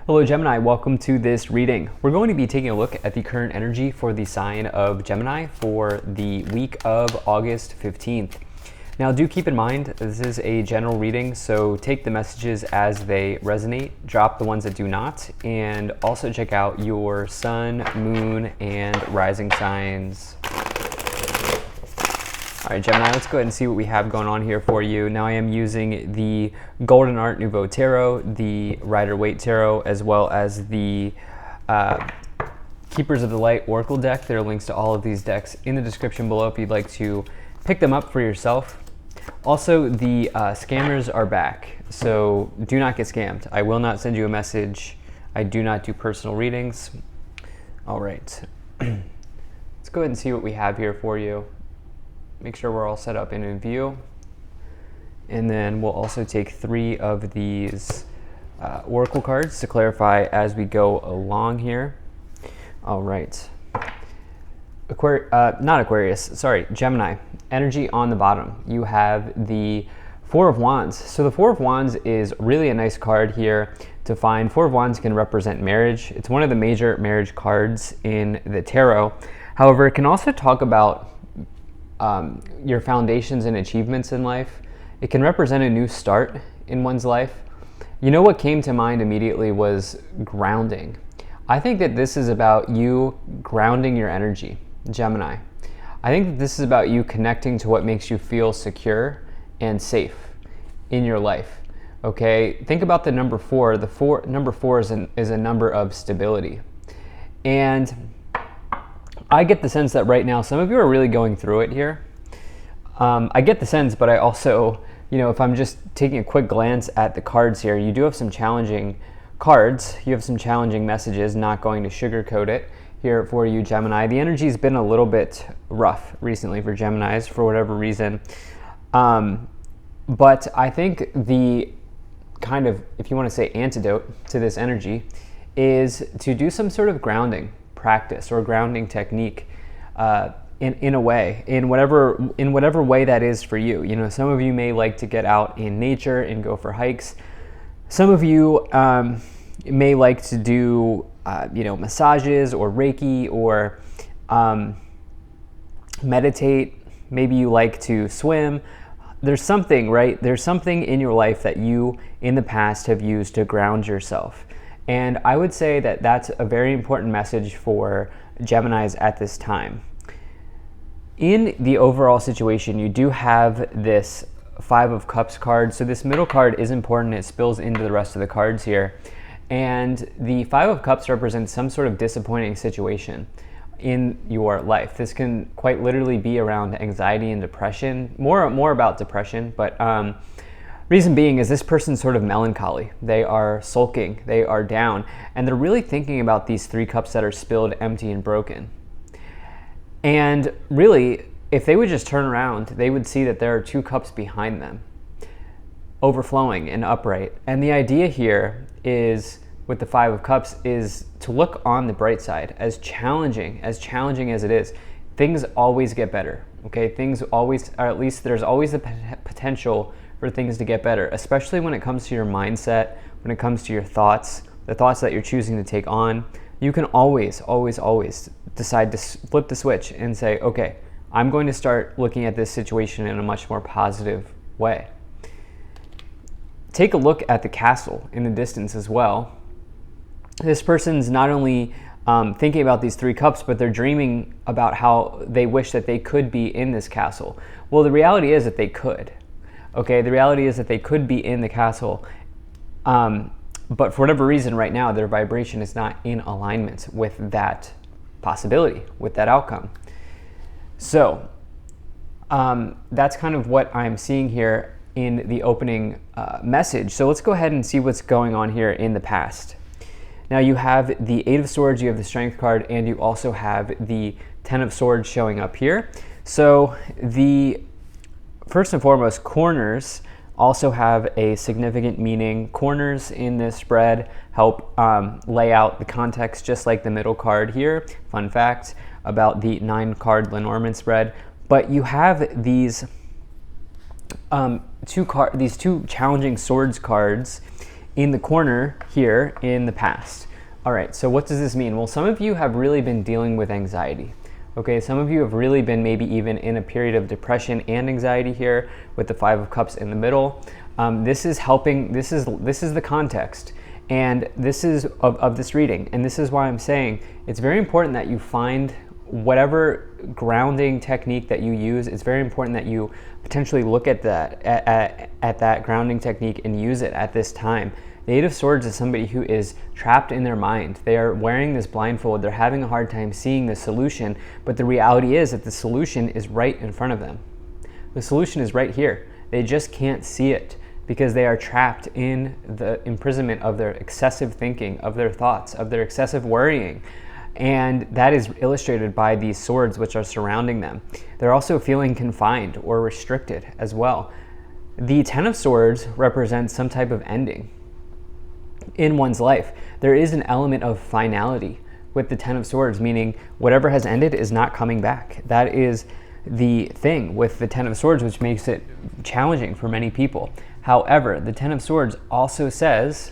Hello Gemini, welcome to this reading. We're going to be taking a look at the current energy for the sign of Gemini for the week of August 15th. Now do keep in mind, this is a general reading, so take the messages as they resonate, drop the ones that do not, and also check out your sun, moon, and rising signs. All right, Gemini, let's go ahead and see what we have going on here for you. Now I am using the Golden Art Nouveau Tarot, the Rider-Waite Tarot, as well as the Keepers of the Light Oracle deck. There are links to all of these decks in the description below if you'd like to pick them up for yourself. Also, the scammers are back, so do not get scammed. I will not send you a message. I do not do personal readings. All right, let's go ahead and see what we have here for you. Make sure we're all set up and in view. And then we'll also take 3 of these oracle cards to clarify as we go along here. All right. Not Aquarius, sorry, Gemini. Energy on the bottom. You have the 4 of Wands. So the 4 of Wands is really a nice card here to find. 4 of Wands can represent marriage. It's one of the major marriage cards in the tarot. However, it can also talk about your foundations and achievements in life. It can represent a new start in one's life. You know what came to mind immediately was grounding. I think that this is about you grounding your energy, Gemini. I think that this is about you connecting to what makes you feel secure and safe in your life. Okay, think about the number 4. Number 4 is a number of stability. And I get the sense that right now some of you are really going through it here. I get the sense, but I also, if I'm just taking a quick glance at the cards here, you do have some challenging cards. You have some challenging messages, not going to sugarcoat it here for you, Gemini. The energy's been a little bit rough recently for Geminis for whatever reason. But I think the kind of, if you want to say antidote to this energy, is to do some sort of grounding practice or grounding technique in a way, in whatever way that is for you. Some of you may like to get out in nature and go for hikes. Some of you may like to do massages or Reiki or meditate. Maybe you like to swim. There's something, right? There's something in your life that you in the past have used to ground yourself. And I would say that that's a very important message for Geminis at this time. In the overall situation, you do have this 5 of Cups card. So this middle card is important. It spills into the rest of the cards here. And the 5 of Cups represents some sort of disappointing situation in your life. This can quite literally be around anxiety and depression, more about depression, but reason being is this person's sort of melancholy. They are sulking, they are down, and they're really thinking about these 3 cups that are spilled, empty, and broken. And really, if they would just turn around, they would see that there are 2 cups behind them, overflowing and upright. And the idea here is, with the 5 of Cups, is to look on the bright side. As challenging as it is, things always get better, okay? Things always, or at least there's always the potential for things to get better, especially when it comes to your mindset, when it comes to your thoughts, the thoughts that you're choosing to take on. You can always decide to flip the switch and say, okay, I'm going to start looking at this situation in a much more positive way. Take a look at the castle in the distance as well. This person's not only thinking about these 3 cups, but they're dreaming about how they wish that they could be in this castle. Well, the reality is that they could. Okay, the reality is that they could be in the castle, but for whatever reason right now, their vibration is not in alignment with that possibility, with that outcome. So that's kind of what I'm seeing here in the opening message. So let's go ahead and see what's going on here in the past. Now you have the 8 of Swords, you have the Strength card, and you also have the 10 of Swords showing up here. So first and foremost, corners also have a significant meaning. Corners in this spread help lay out the context, just like the middle card here. Fun fact about the 9-card Lenormand spread. But you have these two challenging swords cards in the corner here in the past. All right, so what does this mean? Well, some of you have really been dealing with anxiety. Okay, some of you have really been maybe even in a period of depression and anxiety here with the Five of Cups in the middle. This is helping, this is the context, and this is of this reading. And this is why I'm saying it's very important that you find whatever grounding technique that you use. It's very important that you potentially look at that, at that grounding technique and use it at this time. The Eight of Swords is somebody who is trapped in their mind. They are wearing this blindfold. They're having a hard time seeing the solution, but the reality is that the solution is right in front of them. The solution is right here. They just can't see it because they are trapped in the imprisonment of their excessive thinking, of their thoughts, of their excessive worrying. And that is illustrated by these swords which are surrounding them. They're also feeling confined or restricted as well. The Ten of Swords represents some type of ending in one's life. There is an element of finality with the Ten of Swords, meaning whatever has ended is not coming back. That is the thing with the Ten of Swords, which makes it challenging for many people. However, the Ten of Swords also says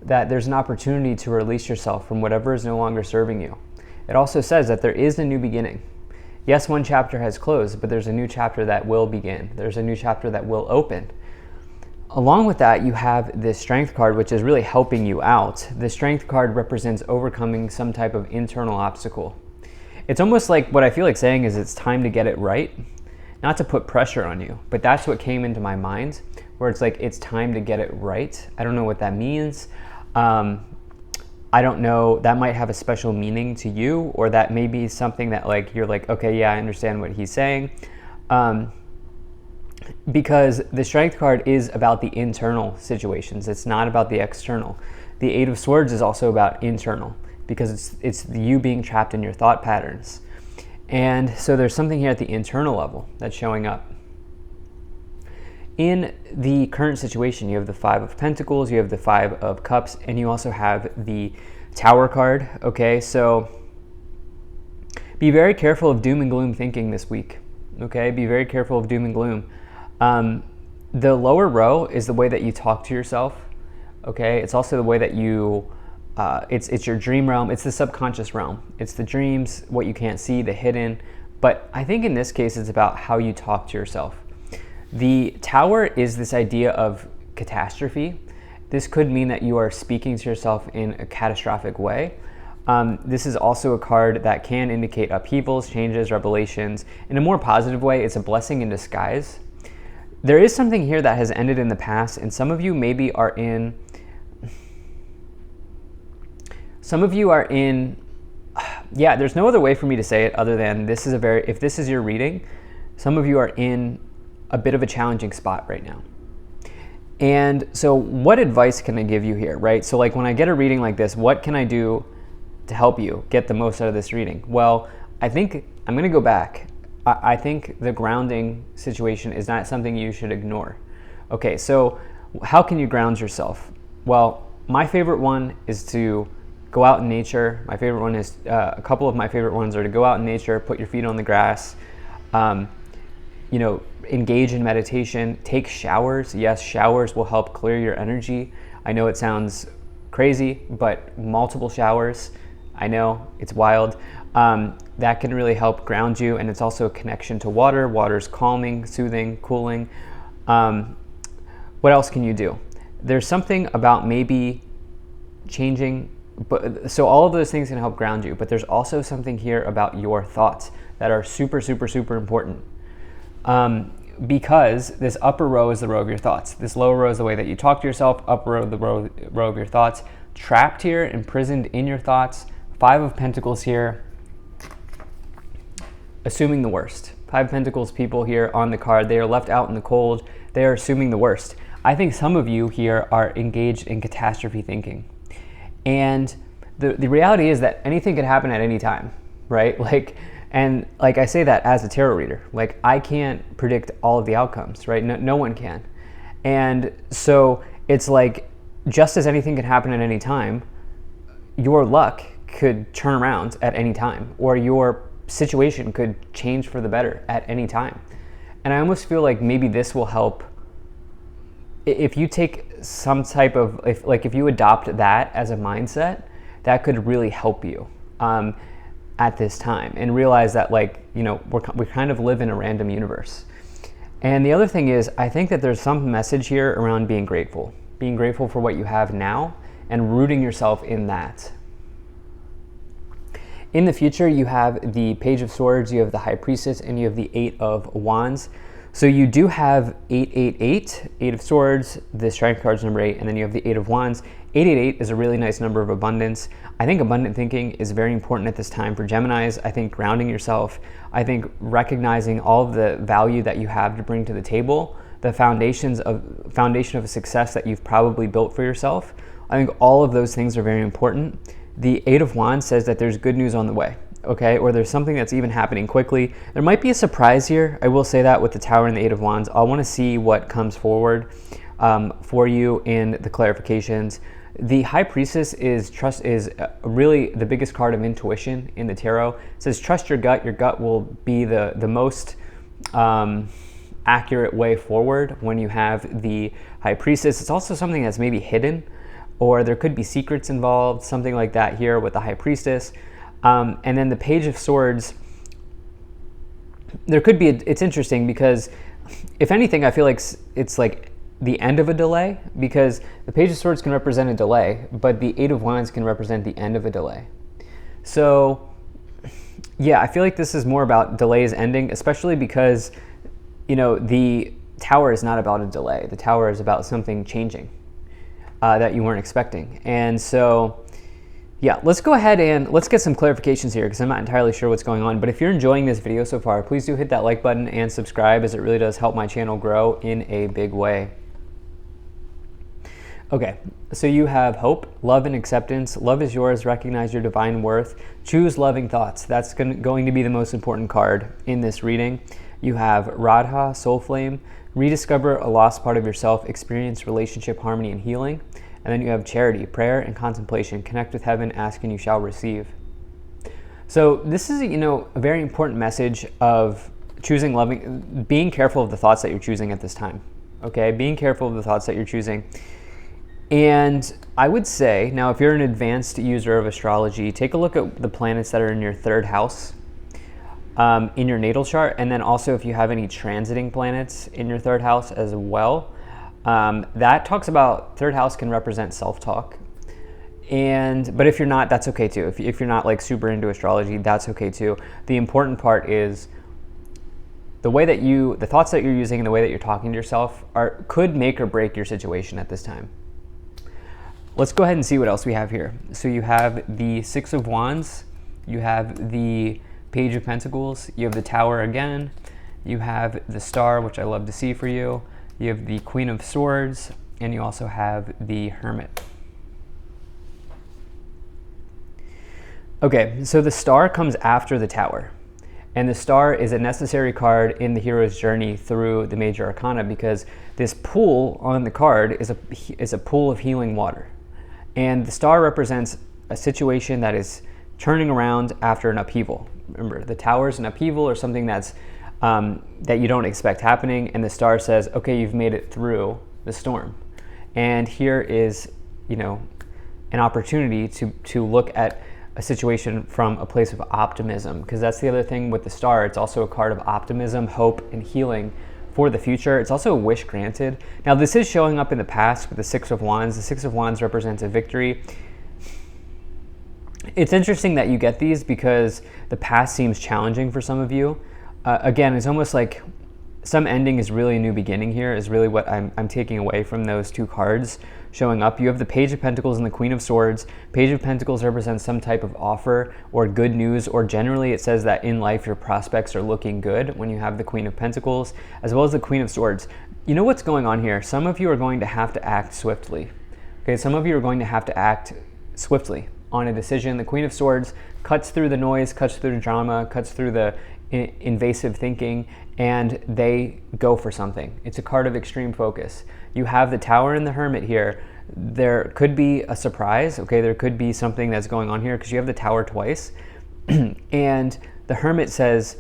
that there's an opportunity to release yourself from whatever is no longer serving you. It also says that there is a new beginning. Yes, one chapter has closed, but there's a new chapter that will begin. There's a new chapter that will open. Along with that, you have this Strength card, which is really helping you out. The Strength card represents overcoming some type of internal obstacle. It's almost like what I feel like saying is it's time to get it right. Not to put pressure on you, but that's what came into my mind, where it's like it's time to get it right. I don't know what that means. I don't know, that might have a special meaning to you, or that may be something that like you're like, okay, yeah, I understand what he's saying. Because the Strength card is about the internal situations. It's not about the external. The Eight of Swords is also about internal, because it's you being trapped in your thought patterns. And so there's something here at the internal level that's showing up. In the current situation, you have the Five of Pentacles, you have the Five of Cups, and you also have the Tower card, okay? So be very careful of doom and gloom thinking this week, okay? Be very careful of doom and gloom. The lower row is the way that you talk to yourself, okay? It's also the way that you, it's your dream realm, it's the subconscious realm. It's the dreams, what you can't see, the hidden. But I think in this case, it's about how you talk to yourself. The Tower is this idea of catastrophe. This could mean that you are speaking to yourself in a catastrophic way. This is also a card that can indicate upheavals, changes, revelations. In a more positive way, it's a blessing in disguise. There is something here that has ended in the past, and some of you maybe are in, yeah, there's no other way for me to say it other than this is if this is your reading, some of you are in a bit of a challenging spot right now. And so what advice can I give you here, right? So like when I get a reading like this, what can I do to help you get the most out of this reading? Well, I think I'm going to go back. I think the grounding situation is not something you should ignore. Okay, so how can you ground yourself? Well, my favorite one is to go out in nature. My favorite one is, a couple of my favorite ones are to go out in nature, put your feet on the grass, you know, engage in meditation, take showers. Yes, showers will help clear your energy. I know it sounds crazy, but multiple showers, I know it's wild. That can really help ground you, and it's also a connection to water. Water's calming, soothing, cooling. What else can you do? There's something about maybe changing, so all of those things can help ground you, but there's also something here about your thoughts that are super, super, super important. Because this upper row is the row of your thoughts. This lower row is the way that you talk to yourself. Upper row, the row of your thoughts. Trapped here, imprisoned in your thoughts. Five of Pentacles here. Assuming the worst. Five of Pentacles people here on the card. They are left out in the cold. They are assuming the worst. I think some of you here are engaged in catastrophe thinking. And the reality is that anything could happen at any time, right? And I say that as a tarot reader, like I can't predict all of the outcomes, right? No one can. And so it's like, just as anything can happen at any time, your luck could turn around at any time, or your situation could change for the better at any time. And I almost feel like maybe this will help if you take some type of, if you adopt that as a mindset, that could really help you at this time, and realize that, like, you know, we kind of live in a random universe. And the other thing is, I think that there's some message here around being grateful for what you have now and rooting yourself in that. In the future, you have the Page of Swords, you have the High Priestess, and you have the Eight of Wands. So you do have 888, Eight of Swords, the Strength card's number 8, and then you have the Eight of Wands. 888 is a really nice number of abundance. I think abundant thinking is very important at this time for Geminis. I think grounding yourself, I think recognizing all of the value that you have to bring to the table, the foundation of success that you've probably built for yourself. I think all of those things are very important. The Eight of Wands says that there's good news on the way, okay? Or there's something that's even happening quickly. There might be a surprise here. I will say that with the Tower and the Eight of Wands. I want to see what comes forward for you in the clarifications. The High Priestess is really the biggest card of intuition in the tarot. It says trust your gut. Your gut will be the most accurate way forward when you have the High Priestess. It's also something that's maybe hidden, or there could be secrets involved, something like that here with the High Priestess. And then the Page of Swords, there could be, it's interesting because if anything, I feel like it's like the end of a delay, because the Page of Swords can represent a delay, but the Eight of Wands can represent the end of a delay. So yeah, I feel like this is more about delays ending, especially because, you know, the Tower is not about a delay. The Tower is about something changing that you weren't expecting. And so yeah, let's go ahead and let's get some clarifications here, because I'm not entirely sure what's going on. But if you're enjoying this video so far, please do hit that like button and subscribe, as it really does help my channel grow in a big way. Okay, so you have hope, love, and acceptance. Love is yours. Recognize your divine worth. Choose loving thoughts. That's going to be the most important card in this reading. You have Radha, soul flame. Rediscover a lost part of yourself. Experience relationship harmony and healing. And then you have charity, prayer, and contemplation. Connect with heaven, ask and you shall receive. So this is, you know, a very important message of choosing loving, being careful of the thoughts that you're choosing at this time. Okay, being careful of the thoughts that you're choosing. And I would say, now if you're an advanced user of astrology, take a look at the planets that are in your third house in your natal chart. And then also if you have any transiting planets in your third house as well. That talks about, third house can represent self-talk. But if you're not, that's okay too. If you're not like super into astrology, that's okay too. The important part is the way that the thoughts that you're using and the way that you're talking to yourself could make or break your situation at this time. Let's go ahead and see what else we have here. So you have the Six of Wands, you have the Page of Pentacles, you have the Tower again, you have the Star, which I love to see for you, you have the Queen of Swords, and you also have the Hermit. Okay, so the Star comes after the Tower. And the Star is a necessary card in the hero's journey through the major arcana, because this pool on the card is a pool of healing water. And the Star represents a situation that is turning around after an upheaval. Remember, the Tower is an upheaval or something that's that you don't expect happening, and the Star says, okay, you've made it through the storm. And here is, you know, an opportunity to look at a situation from a place of optimism, because that's the other thing with the Star. It's also a card of optimism, hope, and healing for the future. It's also a wish granted. Now, this is showing up in the past with the Six of Wands. The Six of Wands represents a victory. It's interesting that you get these because the past seems challenging for some of you. Again, it's almost like some ending is really a new beginning here, is really what I'm taking away from those two cards showing up. You have the Page of Pentacles and the Queen of Swords. Page of Pentacles represents some type of offer or good news, or generally it says that in life your prospects are looking good when you have the Queen of Pentacles, as well as the Queen of Swords. You know what's going on here? Some of you are going to have to act swiftly. Okay, some of you are going to have to act swiftly on a decision. The Queen of Swords cuts through the noise, cuts through the drama, cuts through the invasive thinking, and they go for something. It's a card of extreme focus. You have the Tower and the Hermit here. There could be a surprise, okay? There could be something that's going on here because you have the Tower twice. And the Hermit says,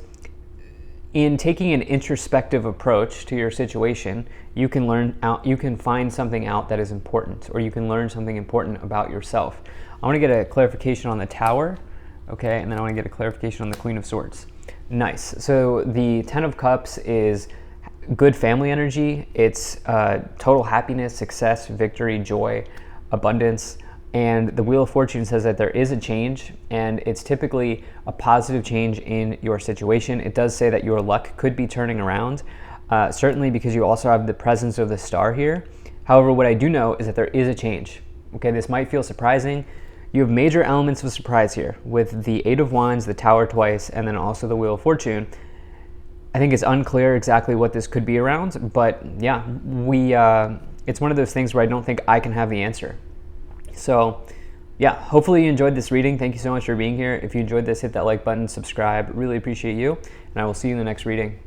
in taking an introspective approach to your situation, you can find something out that is important, or you can learn something important about yourself. I want to get a clarification on the Tower, okay, and then I want to get a clarification on the Queen of Swords. Nice. So the Ten of Cups is good family energy. It's total happiness, success, victory, joy, abundance. And the Wheel of Fortune says that there is a change, and it's typically a positive change in your situation. It does say that your luck could be turning around, certainly because you also have the presence of the Star here. However, what I do know is that there is a change. Okay, this might feel surprising. You have major elements of surprise here with the Eight of Wands, the Tower twice, and then also the Wheel of Fortune. I think it's unclear exactly what this could be around, but yeah, it's one of those things where I don't think I can have the answer. So yeah, hopefully you enjoyed this reading. Thank you so much for being here. If you enjoyed this, hit that like button, subscribe. Really appreciate you, and I will see you in the next reading.